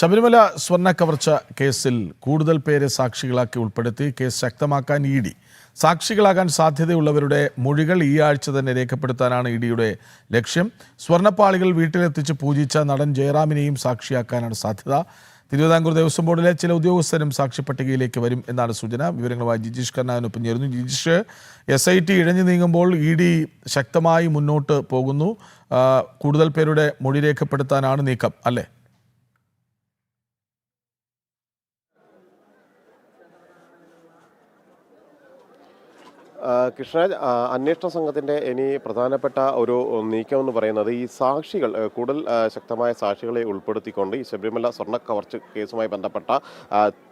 ശബരിമല സ്വർണ്ണ കവർച്ച കേസിൽ കൂടുതൽ പേരെ സാക്ഷികളാക്കി ഉൾപ്പെടുത്തി കേസ് ശക്തമാക്കാൻ ഇഡി സാക്ഷികളാകാൻ സാധ്യതയുള്ളവരുടെ മൊഴികൾ ഈ ആഴ്ച തന്നെ രേഖപ്പെടുത്താനാണ് ഇഡിയുടെ ലക്ഷ്യം. സ്വർണ്ണപ്പാളികൾ വീട്ടിലെത്തിച്ച് പൂജിച്ച നടൻ ജയറാമിനെയും സാക്ഷിയാക്കാനാണ് സാധ്യത. തിരുവിതാംകൂർ ദേവസ്വം ബോർഡിലെ ചില ഉദ്യോഗസ്ഥരും സാക്ഷി പട്ടികയിലേക്ക് വരും എന്നാണ് സൂചന. വിവരങ്ങളുമായി ജിജീഷ് കർണാവിനൊപ്പം ചേരുന്നു. ജിജീഷ്, SIT ഇഴഞ്ഞു നീങ്ങുമ്പോൾ ഇഡി ശക്തമായി മുന്നോട്ട് പോകുന്നു. കൂടുതൽ പേരുടെ മൊഴി രേഖപ്പെടുത്താനാണ് നീക്കം, അല്ലേ? കൃഷ്ണരാജ്, അന്വേഷണ സംഘത്തിൻ്റെ ഇനി പ്രധാനപ്പെട്ട ഒരു നീക്കം എന്ന് പറയുന്നത് ഈ സാക്ഷികൾ കൂടുതൽ ശക്തമായ സാക്ഷികളെ ഉൾപ്പെടുത്തിക്കൊണ്ട് ഈ ശബരിമല സ്വർണ്ണ കവർച്ച കേസുമായി ബന്ധപ്പെട്ട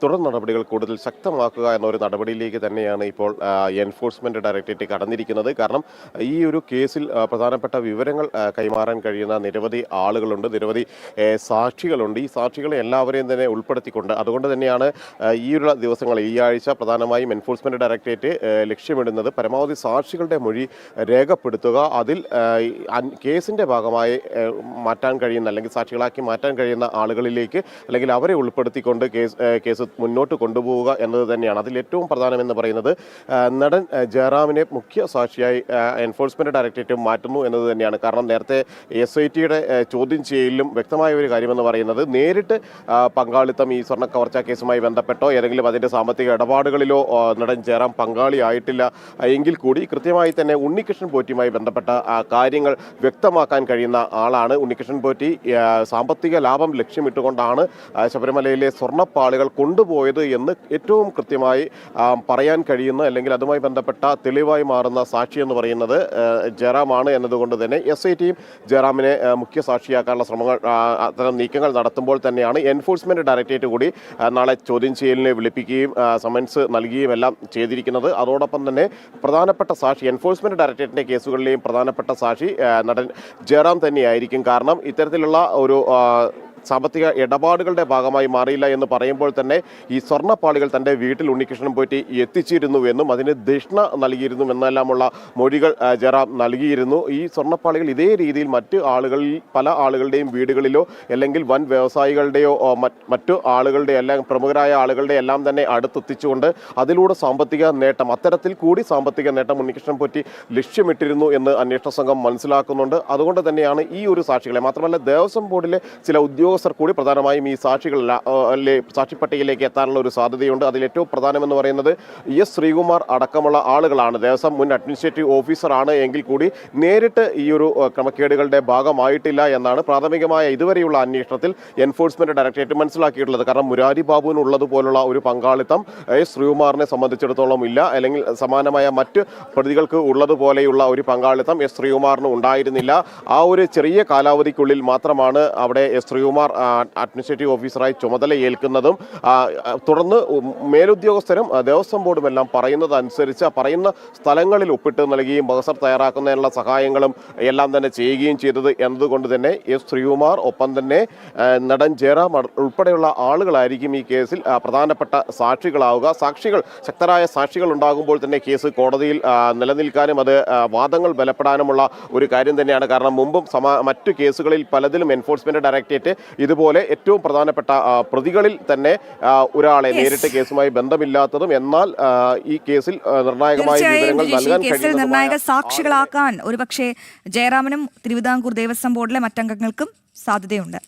തുടർ നടപടികൾ കൂടുതൽ ശക്തമാക്കുക എന്നൊരു നടപടിയിലേക്ക് തന്നെയാണ് ഇപ്പോൾ എൻഫോഴ്സ്മെൻറ്റ് ഡയറക്ടറേറ്റ് കടന്നിരിക്കുന്നത്. കാരണം ഈ ഒരു കേസിൽ പ്രധാനപ്പെട്ട വിവരങ്ങൾ കൈമാറാൻ കഴിയുന്ന നിരവധി ആളുകളുണ്ട്, നിരവധി സാക്ഷികളുണ്ട്. ഈ സാക്ഷികളെ എല്ലാവരെയും തന്നെ ഉൾപ്പെടുത്തിക്കൊണ്ട് അതുകൊണ്ട് തന്നെയാണ് ഈ ഒരു ദിവസങ്ങളിൽ ഈ ആഴ്ച പ്രധാനമായും എൻഫോഴ്സ്മെൻറ്റ് ഡയറക്ടറേറ്റ് ലക്ഷ്യമിടുന്നത് പരമാവധി സാക്ഷികളുടെ മൊഴി രേഖപ്പെടുത്തുക, അതിൽ കേസിന്റെ ഭാഗമായി മാറ്റാൻ കഴിയുന്ന അല്ലെങ്കിൽ സാക്ഷികളാക്കി മാറ്റാൻ കഴിയുന്ന ആളുകളിലേക്ക് അല്ലെങ്കിൽ അവരെ ഉൾപ്പെടുത്തിക്കൊണ്ട് കേസ് മുന്നോട്ട് കൊണ്ടുപോവുക എന്നത് തന്നെയാണ്. അതിൽ ഏറ്റവും പ്രധാനമെന്ന് പറയുന്നത് നടൻ ജയറാമിനെ മുഖ്യ സാക്ഷിയായി എൻഫോഴ്സ്മെന്റ് ഡയറക്ടറേറ്റ് മാറ്റുന്നു എന്നത് തന്നെയാണ്. കാരണം നേരത്തെ SITയുടെ ചോദ്യം ചെയ്യലിലും വ്യക്തമായ ഒരു കാര്യമെന്ന് പറയുന്നത് നേരിട്ട് പങ്കാളിത്തം ഈ സ്വർണ്ണ കവർച്ചാ കേസുമായി ബന്ധപ്പെട്ടോ ഏതെങ്കിലും അതിന്റെ സാമ്പത്തിക ഇടപാടുകളിലോ നടൻ ജയറാം പങ്കാളിയായിട്ടില്ല എങ്കിൽ കൂടി കൃത്യമായി തന്നെ ഉണ്ണികൃഷ്ണൻ പോറ്റിയുമായി ബന്ധപ്പെട്ട കാര്യങ്ങൾ വ്യക്തമാക്കാൻ കഴിയുന്ന ആളാണ്. ഉണ്ണികൃഷ്ണൻ പോറ്റി സാമ്പത്തിക ലാഭം ലക്ഷ്യമിട്ടുകൊണ്ടാണ് ശബരിമലയിലെ സ്വർണ്ണപ്പാളികൾ കൊണ്ടുപോയത് എന്ന് ഏറ്റവും കൃത്യമായി പറയാൻ കഴിയുന്ന അല്ലെങ്കിൽ അതുമായി ബന്ധപ്പെട്ട തെളിവായി മാറുന്ന സാക്ഷി എന്ന് പറയുന്നത് ജയറാമാണ് എന്നതുകൊണ്ട് തന്നെ SITയും ജയറാമിനെ മുഖ്യ സാക്ഷിയാക്കാനുള്ള ശ്രമങ്ങൾ അത്തരം നീക്കങ്ങൾ നടത്തുമ്പോൾ തന്നെയാണ് എൻഫോഴ്സ്മെന്റ് ഡയറക്ടറേറ്റ് കൂടി നാളെ ചോദ്യം ചെയ്യലിനെ വിളിപ്പിക്കുകയും സമൻസ് നൽകുകയും എല്ലാം ചെയ്തിരിക്കുന്നത്. അതോടൊപ്പം തന്നെ പ്രധാനപ്പെട്ട സാക്ഷി എൻഫോഴ്സ്മെന്റ് ഡയറക്ടറേറ്റിന്റെ കേസുകളിലെയും പ്രധാനപ്പെട്ട സാക്ഷി നടൻ ജയറാം തന്നെയായിരിക്കും. കാരണം ഇത്തരത്തിലുള്ള ഒരു സാമ്പത്തിക ഇടപാടുകളുടെ ഭാഗമായി മാറിയില്ല എന്ന് പറയുമ്പോൾ തന്നെ ഈ സ്വർണ്ണപ്പാളികൾ തൻ്റെ വീട്ടിൽ ഉണ്ണികൃഷ്ണൻ പോറ്റി എത്തിച്ചിരുന്നുവെന്നും അതിന് ദക്ഷിണ നൽകിയിരുന്നു എന്നെല്ലാമുള്ള മൊഴികൾ ജയറാം നൽകിയിരുന്നു. ഈ സ്വർണ്ണപ്പാളികൾ ഇതേ രീതിയിൽ മറ്റ് ആളുകളിൽ പല ആളുകളുടെയും വീടുകളിലോ അല്ലെങ്കിൽ വൻ വ്യവസായികളുടെയോ മറ്റു ആളുകളുടെ എല്ലാം പ്രമുഖരായ ആളുകളുടെ എല്ലാം തന്നെ അടുത്തെത്തിച്ചുകൊണ്ട് അതിലൂടെ സാമ്പത്തിക നേട്ടം അത്തരത്തിൽ കൂടി സാമ്പത്തിക നേട്ടം ഉണ്ണികൃഷ്ണൻ പോറ്റി ലക്ഷ്യമിട്ടിരുന്നു എന്ന് അന്വേഷണ സംഘം മനസ്സിലാക്കുന്നുണ്ട്. അതുകൊണ്ട് തന്നെയാണ് ഈ ഒരു സാക്ഷികളെ മാത്രമല്ല ദേവസ്വം ബോർഡിലെ ചില ഉദ്യോഗസ്ഥർ കൂടി പ്രധാനമായും ഈ സാക്ഷി പട്ടികയിലേക്ക് എത്താനുള്ള ഒരു സാധ്യതയുണ്ട്. അതിൽ ഏറ്റവും പ്രധാനമെന്ന് പറയുന്നത് S ശ്രീകുമാർ അടക്കമുള്ള ആളുകളാണ്. ദേവസ്വം മുൻ അഡ്മിനിസ്ട്രേറ്റീവ് ഓഫീസറാണ് എങ്കിൽ കൂടി നേരിട്ട് ഈ ഒരു ക്രമക്കേടുകളുടെ ഭാഗമായിട്ടില്ല എന്നാണ് പ്രാഥമികമായ ഇതുവരെയുള്ള അന്വേഷണത്തിൽ എൻഫോഴ്സ്മെന്റ് ഡയറക്ടറേറ്റ് മനസ്സിലാക്കിയിട്ടുള്ളത്. കാരണം മുരാരി ബാബുവിനുള്ളതുപോലുള്ള ഒരു പങ്കാളിത്തം S ശ്രീകുമാറിനെ സംബന്ധിച്ചിടത്തോളം ഇല്ല, അല്ലെങ്കിൽ സമാനമായ മറ്റ് പ്രതികൾക്ക് ഉള്ളതുപോലെയുള്ള ഒരു പങ്കാളിത്തം S ശ്രീകുമാറിന് ഉണ്ടായിരുന്നില്ല. ആ ഒരു ചെറിയ കാലാവധിക്കുള്ളിൽ മാത്രമാണ് അവിടെ S ശ്രീകുമാർ അഡ്മിനിസ്ട്രേറ്റീവ് ഓഫീസറായി ചുമതല ഏൽക്കുന്നതും തുടർന്ന് മേലുദ്യോഗസ്ഥരും ദേവസ്വം ബോർഡും എല്ലാം പറയുന്നത് അനുസരിച്ച് പറയുന്ന സ്ഥലങ്ങളിൽ ഒപ്പിട്ട് നൽകുകയും ബഹസർ തയ്യാറാക്കുന്നതിനുള്ള സഹായങ്ങളും എല്ലാം തന്നെ ചെയ്യുകയും ചെയ്തത് എന്നതുകൊണ്ട് തന്നെ S ശ്രീകുമാർ ഒപ്പം തന്നെ നടൻ ജയറാം ഉൾപ്പെടെയുള്ള ആളുകളായിരിക്കും ഈ കേസിൽ പ്രധാനപ്പെട്ട സാക്ഷികളാവുക. ശക്തരായ സാക്ഷികൾ ഉണ്ടാകുമ്പോൾ തന്നെ കേസ് കോടതിയിൽ നിലനിൽക്കാനും അത് വാദങ്ങൾ ബലപ്പെടാനുമുള്ള ഒരു കാര്യം തന്നെയാണ്. കാരണം മുമ്പും മറ്റു കേസുകളിൽ പലതിലും എൻഫോഴ്സ്മെന്റ് ഡയറക്ടറേറ്റ് ഇതുപോലെ ഏറ്റവും പ്രധാനപ്പെട്ട പ്രതികളിൽ തന്നെ ഒരാളെ നേരിട്ട് കേസുമായി ബന്ധമില്ലാത്തതും എന്നാൽ ഈ കേസിൽ നിർണായകമായ വിവരങ്ങൾ നൽകാൻ കഴിയുന്ന നിർണായക സാക്ഷികളാക്കാൻ ഒരുപക്ഷെ ജയറാമനും തിരുവിതാംകൂർ ദേവസ്വം ബോർഡിലെ മറ്റംഗങ്ങൾക്കും സാധ്യതയുണ്ട്.